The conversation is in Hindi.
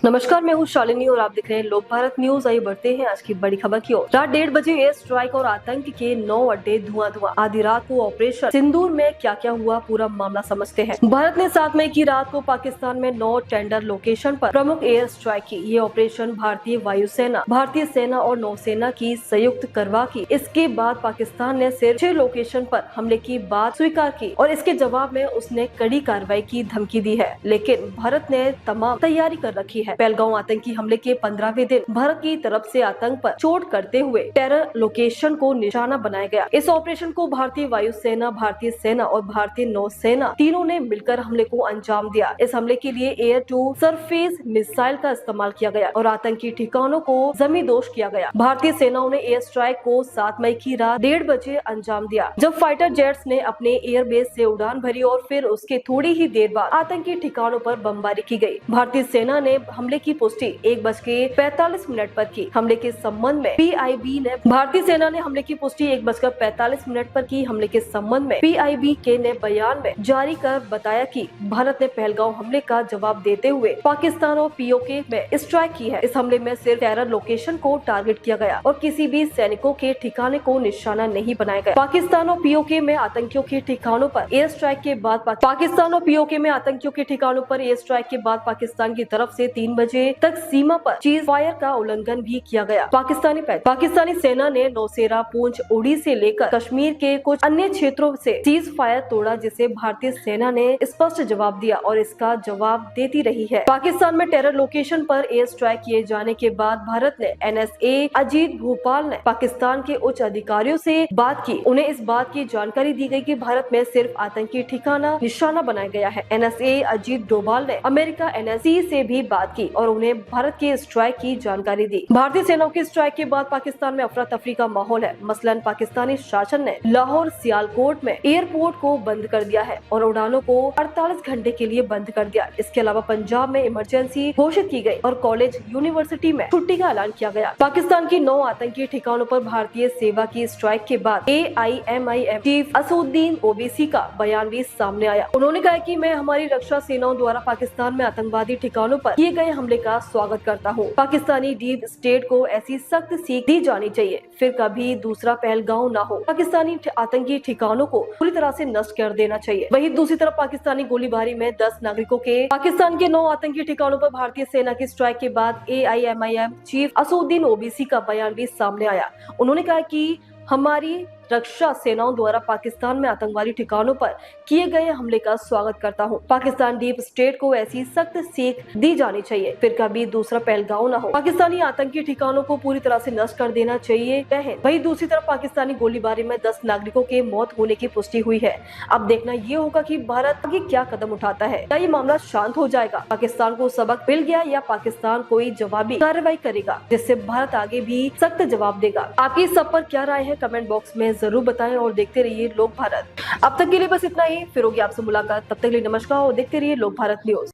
नमस्कार, मैं हूँ शालिनी और आप देख रहे हैं लोक भारत न्यूज। आइए बढ़ते हैं आज की बड़ी खबर की ओर। रात 1:30 बजे एयर स्ट्राइक और आतंक के 9 अड्डे धुआं। आधी रात को ऑपरेशन सिंदूर में क्या क्या हुआ, पूरा मामला समझते हैं। भारत ने 7 मई की रात को पाकिस्तान में 9 टेंडर लोकेशन पर प्रमुख एयर स्ट्राइक की। ये ऑपरेशन भारतीय वायुसेना, भारतीय सेना और नौसेना की संयुक्त करवा की। इसके बाद पाकिस्तान ने सिर्फ 6 लोकेशन पर हमले की बात स्वीकार की और इसके जवाब में उसने कड़ी कार्रवाई की धमकी दी है। लेकिन भारत ने तमाम तैयारी कर रखी है। पहलगांव आतंकी हमले के 15वें दिन भारत की तरफ से आतंक पर चोट करते हुए टेरर लोकेशन को निशाना बनाया गया। इस ऑपरेशन को भारतीय वायुसेना, भारतीय सेना और भारतीय नौसेना तीनों ने मिलकर हमले को अंजाम दिया। इस हमले के लिए एयर टू सरफेस मिसाइल का इस्तेमाल किया गया और आतंकी ठिकानों को जमींदोज किया गया। भारतीय सेनाओं ने एयर स्ट्राइक को 7 मई की रात 1:30 बजे अंजाम दिया, जब फाइटर जेट्स ने अपने एयरबेस से उड़ान भरी और फिर उसके थोड़ी ही देर बाद आतंकी ठिकानों पर बमबारी की गई। भारतीय सेना ने हमले की पुष्टि 1:45 पर की। हमले के संबंध में पीआईबी ने भारतीय सेना ने हमले की पुष्टि 1:45 पर की। हमले के संबंध में पीआईबी के ने बयान में जारी कर बताया कि भारत ने पहलगांव हमले का जवाब देते हुए पाकिस्तान और पीओके में स्ट्राइक की है। इस हमले में सिर्फ टेरर लोकेशन को टारगेट किया गया और किसी भी सैनिकों के ठिकाने को निशाना नहीं बनाया गया। पाकिस्तान और पीओके में आतंकियों के ठिकानों पर एयर स्ट्राइक के बाद पाकिस्तान और पीओके में आतंकियों के ठिकानों पर एयर स्ट्राइक के बाद पाकिस्तान की तरफ से 3 बजे तक सीमा पर चीज फायर का उल्लंघन भी किया गया। पाकिस्तानी सेना ने नौशेरा, पूंछ, उड़ी से लेकर कश्मीर के कुछ अन्य क्षेत्रों से चीज फायर तोड़ा, जिसे भारतीय सेना ने स्पष्ट जवाब दिया और इसका जवाब देती रही है। पाकिस्तान में टेरर लोकेशन पर एयर स्ट्राइक किए जाने के बाद भारत ने एनएसए अजीत भोपाल ने पाकिस्तान के उच्च अधिकारियों से बात की। उन्हें इस बात की जानकारी दी गई कि भारत में सिर्फ आतंकी ठिकाना निशाना बनाया गया है। एनएसए अजीत डोभाल ने अमेरिका एनएससी से भी बात की और उन्हें भारत के स्ट्राइक की जानकारी दी। भारतीय सेनाओं की स्ट्राइक के बाद पाकिस्तान में अफरा तफरी का माहौल है। मसलन पाकिस्तानी शासन ने लाहौर, सियालकोट में एयरपोर्ट को बंद कर दिया है और उड़ानों को 48 घंटे के लिए बंद कर दिया। इसके अलावा पंजाब में इमरजेंसी घोषित की गई और कॉलेज, यूनिवर्सिटी में छुट्टी का ऐलान किया गया। पाकिस्तान की 9 आतंकी ठिकानों पर भारतीय सेवा की स्ट्राइक के बाद AIMIM चीफ असदुद्दीन ओवैसी का बयान भी सामने आया। उन्होंने कहा कि मैं हमारी रक्षा सेनाओं द्वारा पाकिस्तान में आतंकवादी ठिकानों पर किए गए हमले का स्वागत करता हूँ। पाकिस्तानी डीप स्टेट को ऐसी सख्त सीख दी जानी चाहिए, फिर कभी दूसरा पहलगांव न हो। पाकिस्तानी आतंकी ठिकानों को पूरी तरह से नष्ट कर देना चाहिए। वहीं दूसरी तरफ पाकिस्तानी गोलीबारी में 10 नागरिकों के पाकिस्तान के 9 आतंकी ठिकानों पर भारतीय सेना की स्ट्राइक के बाद AIMIM चीफ असदुद्दीन ओवैसी का बयान भी सामने आया। उन्होंने कहा कि हमारी रक्षा सेनाओं द्वारा पाकिस्तान में आतंकवादी ठिकानों पर किए गए हमले का स्वागत करता हूं। पाकिस्तान डीप स्टेट को ऐसी सख्त सीख दी जानी चाहिए, फिर कभी दूसरा पहलगांव न हो। पाकिस्तानी आतंकी ठिकानों को पूरी तरह से नष्ट कर देना चाहिए। वहीं दूसरी तरफ पाकिस्तानी गोलीबारी में 10 नागरिकों के मौत होने की पुष्टि हुई है। अब देखना ये होगा कि भारत आगे क्या कदम उठाता है। क्या ये मामला शांत हो जाएगा, पाकिस्तान को सबक मिल गया, या पाकिस्तान कोई जवाबी कार्रवाई करेगा जिससे भारत आगे भी सख्त जवाब देगा। आपकी इस सब पर क्या राय है, कमेंट बॉक्स में जरूर बताएं और देखते रहिए लोक भारत। अब तक के लिए बस इतना ही, फिर होगी आपसे मुलाकात। तब तक के लिए नमस्कार और देखते रहिए लोक भारत न्यूज।